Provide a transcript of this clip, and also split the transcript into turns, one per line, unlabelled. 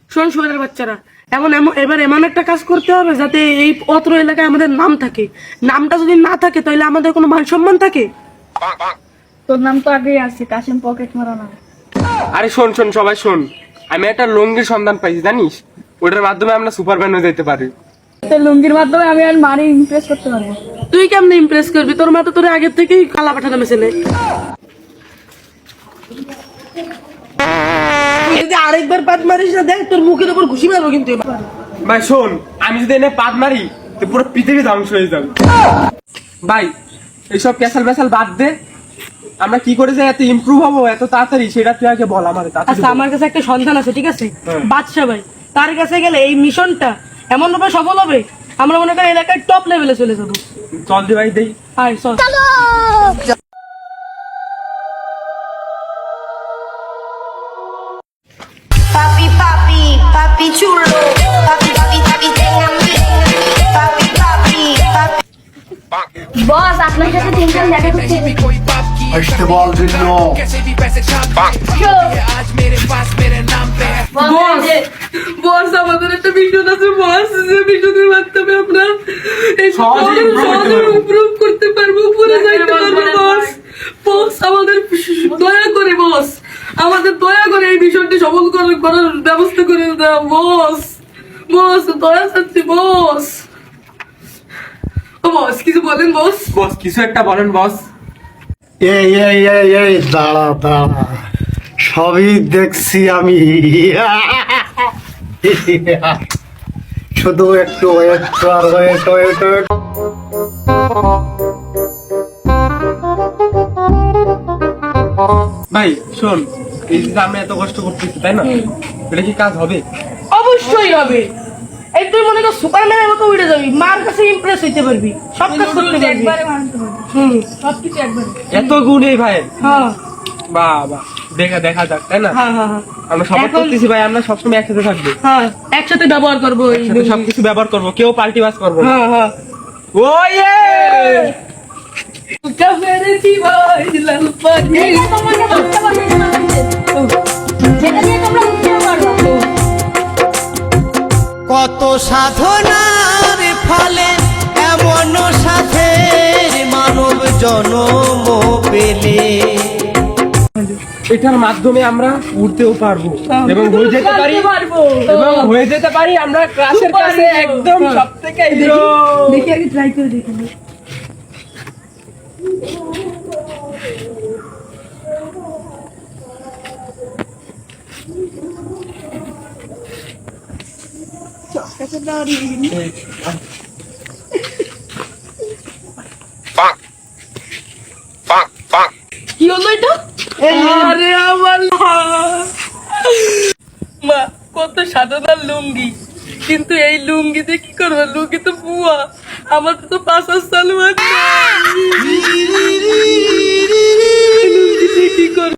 শোন শোনের বাচ্চারা, এবার এমন একটা কাজ করতে হবে যাতে এই অত্র এলাকায় আমাদের নাম থাকে। নামটা যদি না থাকে তাহলে আমাদের কোনো মান সম্মান থাকে?
তোর নাম তো আগেই আছে, কাশিম পকেট মারা নাম।
আরে শোন শোন সবাই শোন, আমি একটা লুঙ্গির সন্ধান পাইছি জানিস, ওটার মাধ্যমে আমরা সুপারম্যান হয়ে যেতে পারি।
তোর লুঙ্গির মাধ্যমে আমি আর মারি ইমপ্রেস করতে পারবো।
তুই কেমনে ইমপ্রেস করবি? তোর মা তো তোর আগের থেকেই কালা পাঠা নামে ছেলে। যদি আরেকবার পাত মারিস না, দেখ তোর মুখের উপর ঘুষি মারবো কিন্তু এবার।
ভাই শোন, আমি যদি এনে পাত মারি তো পুরো পৃথিবী ধ্বংস হয়ে যাবে। ভাই এইসব ক্যাসাল ব্যাসাল বাদ দে, আমরা কি করে যাই এত ইমপ্রুভ হবো এত তাড়াতাড়ি, সেটা তুই আগে বল আমাদের।
আচ্ছা, আমার কাছে একটা সন্ধান আছে, ঠিক আছে? বাদশা ভাই, তার কাছে গেলে এই মিশনটা এমন ভাবে সফল হবে, আমরা মনে করি এলাকায় টপ লেভেলে চলে যাবো।
চল দি ভাই দেই।
আয় চল।
Papi, papi, papi chulo. Papi, papi, papi, téngame. Papi, papi, papi.
বস, আপনার সাথে তিনজন দেখা করতে
আসতে বল ভিন্ন।
বস, আমাদের একটা মিশন আছে বস, যে মিশনের মাধ্যমে আমরা এই
সহজে
ইমপ্রুভ করতে পারবো, পুরো যাইতে পারবো বস। বস আমাদের দয়া করে বস, আমাদের দয়া করে এই মিশনটি সফল করার ব্যবস্থা করে দাও বস। বস দয়া চাচ্ছি বস। ও বস, কিছু বলেন বস।
বস কিছু একটা বলেন বস।
এই দাঁড়া দাঁড়া, সবই দেখছি আমি। শুধু একটু ওয়েট কর, ওয়েট।
ভাই শোন, এই যে আমরা এত কষ্ট করতেছি তাই না, এটা কি কাজ হবে?
অবশ্যই হবে। এই তুই মনে কর সুপারম্যানের মতো উড়ে যাবি, মার কাছে ইমপ্রেস হইতে পারবি, সব কাজ করতে পারবি।
একবারে মানতে পারবো,
হুম,
সবকিছু একবারে।
এত গুণ এই ভাই,
হ্যাঁ
বাহ বাহ, দেখা যাক তাই না।
হ্যাঁ হ্যাঁ
আমরা সবাই
এখন-
করতেছি ভাই, আমরা সবসময় একসাথে থাকবো,
হ্যাঁ, একসাথে ব্যবহার করবো এই
একসাথে সবকিছু ব্যবহার করবো, কেউ পাল্টি বাস করবো না।
হ্যাঁ হ্যাঁ।
ও ইয়ে
কাফেরে দিবাই লাল পানি।
এটা তোমাকে করতে পারবে না, যেটা দিয়ে তোমরা উঠতে পারবে।
কত সাধনার ফলে এমন সাথের মানব জনম পেলে,
এটার মাধ্যমে আমরা উঠতেও পারবো এবং হয়ে যেতে পারি,
পারবো।
আমরা ক্লাসের কাছে একদম সব থেকে
দেখি আগে ট্রাই করে দেখি। কি হলো এটা? আরে আমার মা, কত সাধনার লুঙ্গি, কিন্তু এই লুঙ্গিতে কি করবো? লুঙ্গি তো বুয়া, আমার তো 5 সাল আছে। লুঙ্গিতে কি করবো?